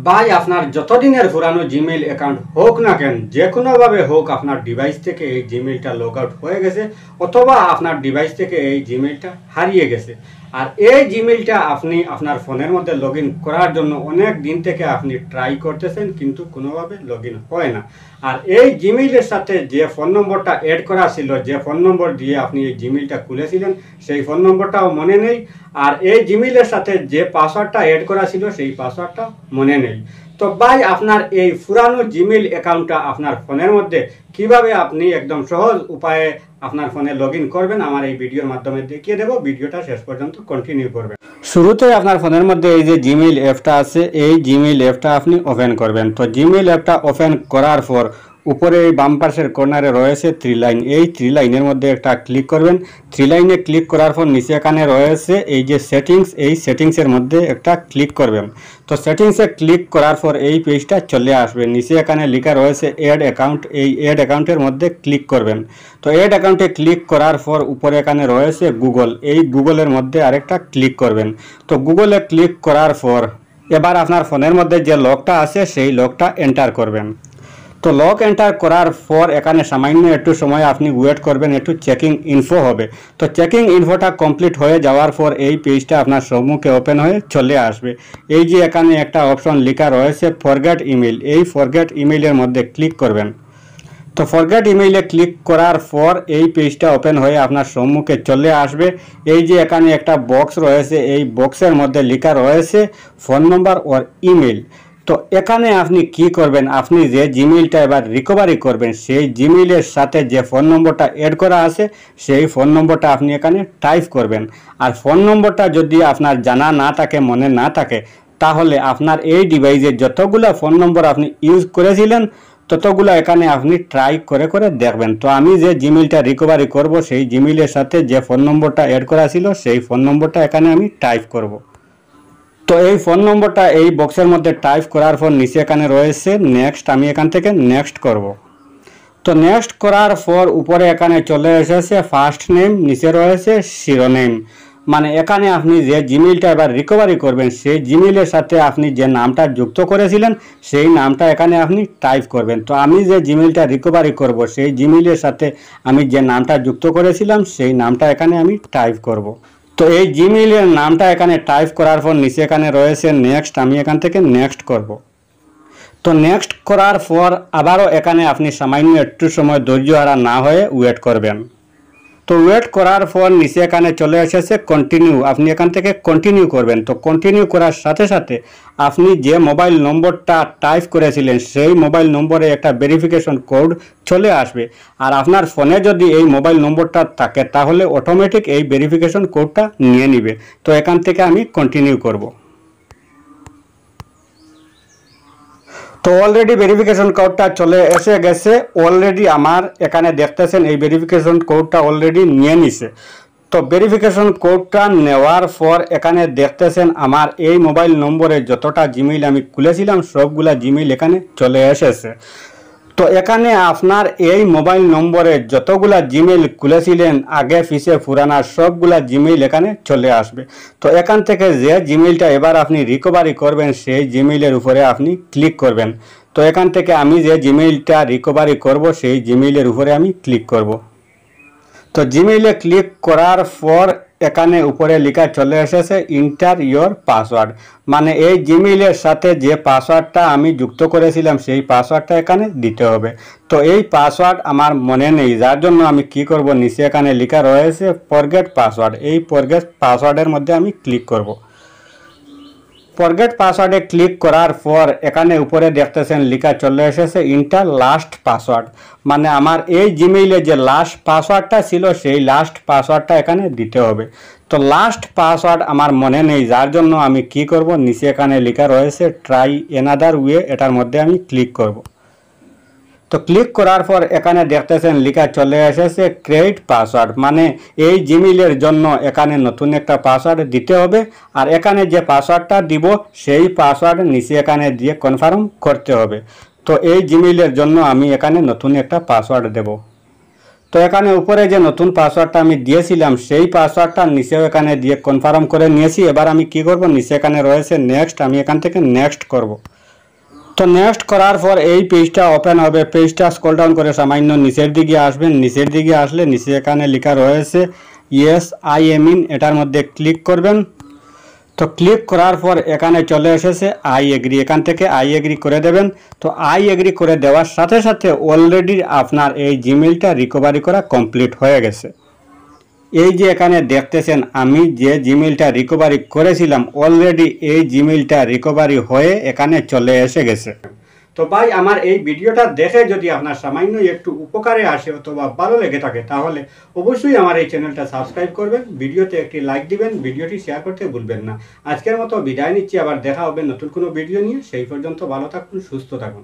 ভাই আপনার যতদিনের পুরানো জিমেইল অ্যাকাউন্ট হোক না কেন, যে কোনোভাবে হোক আপনার ডিভাইস থেকে এই জিমেইলটা লগ আউট হয়ে গেছে অথবা আপনার ডিভাইস থেকে এই জিমেইলটা হারিয়ে গেছে, আর এই জিমেইলটা আপনি আপনার ফোনের মধ্যে লগ ইন করার জন্য অনেক দিন থেকে আপনি ট্রাই করতেছেন কিন্তু কোনোভাবে লগ ইন হয় না। আর এই জিমেইলের সাথে যে ফোন নম্বরটা অ্যাড করা ছিল, যে ফোন নম্বর দিয়ে আপনি এই জিমেইলটা খুলেছিলেন সেই ফোন নম্বরটাও মনে নেই, আর এই জিমেইলের সাথে যে পাসওয়ার্ডটা অ্যাড করা ছিল সেই পাসওয়ার্ডটা মনে নেই। তো ভাই আপনার এই পুরানো জিমেইল অ্যাকাউন্টটা আপনার ফোনের মধ্যে কিভাবে আপনি একদম সহজ উপায়ে আপনার ফোনে লগ ইন করবেন আমার এই ভিডিওর মাধ্যমে দেখিয়ে দেবো। ভিডিওটা শেষ পর্যন্ত কন্টিনিউ করবেন। শুরুতে আপনার ফোনের মধ্যে এই যে জিমেইল অ্যাপটা আছে, এই জিমেইল অ্যাপটা আপনি ওপেন করবেন। তো জিমেইল অ্যাপটা ওপেন করার পর উপরে এই বাম পাশের কর্নারে রয়েছে 3 লাইন, এই 3 লাইনের মধ্যে একটা ক্লিক করবেন। 3 লাইনে ক্লিক করার পর নিচে এখানে রয়েছে এই যে সেটিংস, এই সেটিংসের মধ্যে একটা ক্লিক করবেন। তো সেটিংসে ক্লিক করার পর এই পেজটা চলে আসবে। নিচে এখানে লেখা রয়েছে অ্যাড অ্যাকাউন্ট, এই অ্যাড অ্যাকাউন্টের মধ্যে ক্লিক করবেন। তো অ্যাড অ্যাকাউন্টে ক্লিক করার পর উপরে এখানে রয়েছে গুগল, এই গুগলের মধ্যে আরেকটা ক্লিক করবেন। তো গুগলে ক্লিক করার পর এবার আপনার ফোনের মধ্যে যে লকটা আছে সেই লকটা এন্টার করবেন। তো লক এন্টার করার পর এখানে সামান্য একটু সময় আপনি ওয়েট করবেন, একটু চেকিং ইনফো হবে। তো চেকিং ইনফোটা কমপ্লিট হয়ে যাওয়ার পর এই পেজটা আপনার সম্মুখে ওপেন হয়ে চলে আসবে। এই যে এখানে একটা অপশন লেখা রয়েছে ফরগেট ইমেল, এই ফরগেট ইমেইলের মধ্যে ক্লিক করবেন। তো ফরগেট ইমেইলে ক্লিক করার পর এই পেজটা ওপেন হয়ে আপনার সম্মুখে চলে আসবে। এই যে এখানে একটা বক্স রয়েছে, এই বক্সের মধ্যে লেখা রয়েছে ফোন নম্বর ওর ইমেল। তো এখানে আপনি কি করবেন, আপনি যে জিমেইলটা এবার রিকভারি করবেন সেই জিমেইলের সাথে যে ফোন নম্বরটা অ্যাড করা আছে সেই ফোন নম্বরটা আপনি এখানে টাইপ করবেন। আর ফোন নম্বরটা যদি আপনার জানা না থাকে, মনে না থাকে, তাহলে আপনার এই ডিভাইসে যতগুলো ফোন নম্বর আপনি ইউজ করেছিলেন ততগুলো এখানে আপনি ট্রাই করে করে দেখবেন। তো আমি যে জিমেইলটা রিকভারি করব সেই জিমেইলের সাথে যে ফোন নম্বরটা অ্যাড করা ছিল সেই ফোন নম্বরটা এখানে আমি টাইপ করব। তো এই ফোন নম্বরটা এই বক্সের মধ্যে টাইপ করার পর নিচে এখানে রয়েছে নেক্সট, আমি এখান থেকে নেক্সট করব। তো নেক্সট করার পর উপরে এখানে চলে এসেছে ফার্স্ট নেম, নিচে রয়েছে শিরোনেম। মানে এখানে আপনি যে জিমেইলটা এবার রিকভারি করবেন সেই জিমেইলের সাথে আপনি যে নামটা যুক্ত করেছিলেন সেই নামটা এখানে আপনি টাইপ করবেন। তো আমি যে জিমেইলটা রিকভারি করব সেই জিমেইলের সাথে আমি যে নামটা যুক্ত করেছিলাম সেই নামটা এখানে আমি টাইপ করব। তো এই জিমেইলের নামটা এখানে টাইপ করার পর নিচে এখানে রয়েছে নেক্সট, আমি এখান থেকে নেক্সট করব। তো নেক্সট করার পর আবারও এখানে আপনি সামান্য একটু সময় ধৈর্য হারা না হয়ে ওয়েট করবেন। তো ওয়েট করার পর নিচে এখানে চলে এসেছে কন্টিনিউ, আপনি এখান থেকে কন্টিনিউ করবেন। তো কন্টিনিউ করার সাথে সাথে আপনি যে মোবাইল নম্বরটা টাইপ করেছিলেন সেই মোবাইল নম্বরে একটা ভেরিফিকেশন কোড চলে আসবে। আর আপনার ফোনে যদি এই মোবাইল নম্বরটা থাকে তাহলে অটোমেটিক এই ভেরিফিকেশন কোডটা নিয়ে নিবে। তো এখান থেকে আমি কন্টিনিউ করব। তো অলরেডি ভেরিফিকেশন কোডটা চলে এসে গেছে, অলরেডি আমার এখানে দেখতেছেন এই ভেরিফিকেশন কোডটা অলরেডি নিয়ে নিছে। তো ভেরিফিকেশন কোডটা নেওয়ার পর এখানে দেখতেছেন আমার এই মোবাইল নম্বরে যতটা জিমেইল আমি খুলেছিলাম সবগুলা জিমেইল এখানে চলে এসেছে। তো এখানে আপনার এই মোবাইল নম্বরে যতগুলা জিমেইল খুলেছিলেন আগে পিছে পুরানা সবগুলা জিমেইল এখানে চলে আসবে। তো এখান থেকে যে জিমেইলটা এবার আপনি রিকভারি করবেন সেই জিমেইলের উপরে আপনি ক্লিক করবেন। তো এখান থেকে আমি যে জিমেইলটা রিকভারি করব সেই জিমেইলের উপরে আমি ক্লিক করব। তো জিমেইলে ক্লিক করার পর এখানে উপরে লেখা চলে এসেছে ইন্টার ইয়োর পাসওয়ার্ড, মানে এই জিমেইলের সাথে যে পাসওয়ার্ডটা আমি যুক্ত করেছিলাম সেই পাসওয়ার্ডটা এখানে দিতে হবে। তো এই পাসওয়ার্ড আমার মনে নেই, যার জন্য আমি কি করব, নিচে এখানে লেখা রয়েছে ফরগেট পাসওয়ার্ড, এই ফরগেট পাসওয়ার্ডের মধ্যে আমি ক্লিক করব। ফরগেট পাসওয়ার্ডে ক্লিক করার পর এখানে উপরে দেখতেছেন লেখা চলে এসেছে ইন্টার লাস্ট পাসওয়ার্ড, মানে আমার এই জিমেইলে যে লাস্ট পাসওয়ার্ডটা ছিল সেই লাস্ট পাসওয়ার্ডটা এখানে দিতে হবে। তো লাস্ট পাসওয়ার্ড আমার মনে নেই, যার জন্য আমি কি করব, নিচে এখানে লেখা রয়েছে ট্রাই এনাদার ওয়ে, এটার মধ্যে আমি ক্লিক করব। তো ক্লিক করার পর এখানে দেখতেছেন লেখা চলে এসেছে ক্রিয়েট পাসওয়ার্ড, মানে এই জিমেইলের জন্য এখানে নতুন একটা পাসওয়ার্ড দিতে হবে। আর এখানে যে পাসওয়ার্ডটা দিব সেই পাসওয়ার্ড নিচে এখানে দিয়ে কনফার্ম করতে হবে। তো এই জিমেইলের জন্য আমি এখানে নতুন একটা পাসওয়ার্ড দেব। তো তো এখানে উপরে যে নতুন পাসওয়ার্ডটা আমি দিয়েছিলাম সেই পাসওয়ার্ডটা নিচেও এখানে দিয়ে কনফার্ম করে নিয়েছি। এবার আমি কি করব, নিচে এখানে রয়েছে নেক্সট, আমি এখান থেকে নেক্সট করব। তো নেক্সট করার পর এই পেজটা ওপেন হবে। পেজটা স্ক্রল ডাউন করে সামান্য নিচের দিকে আসবেন। নিচের দিকে আসলে নিচে এখানে লেখা রয়েছে ইয়েস আই এম ইন, এটার মধ্যে ক্লিক করবেন। তো ক্লিক করার পর এখানে চলে এসেছে আই এগ্রি, এখান থেকে আই এগ্রি করে দেবেন। তো আই এগ্রি করে দেওয়ার সাথে সাথে অলরেডি আপনার এই জিমেইলটা রিকভারি করা কমপ্লিট হয়ে গেছে। এই যে এখানে দেখতেছেন আমি যে জিমেইলটা রিকভারি করেছিলাম অলরেডি এই জিমেইলটা রিকভারি হয়ে এখানে চলে এসে গেছে। তো ভাই আমার এই ভিডিওটা দেখে যদি আপনার সামান্য একটু উপকারে আসে অথবা ভালো লেগে থাকে তাহলে অবশ্যই আমার এই চ্যানেলটা সাবস্ক্রাইব করবেন, ভিডিওতে একটি লাইক দিবেন, ভিডিওটি শেয়ার করতে ভুলবেন না। আজকের মতো বিদায় নিচ্ছি, আবার দেখা হবে নতুন কোনো ভিডিও নিয়ে। সেই পর্যন্ত ভালো থাকুন, সুস্থ থাকুন।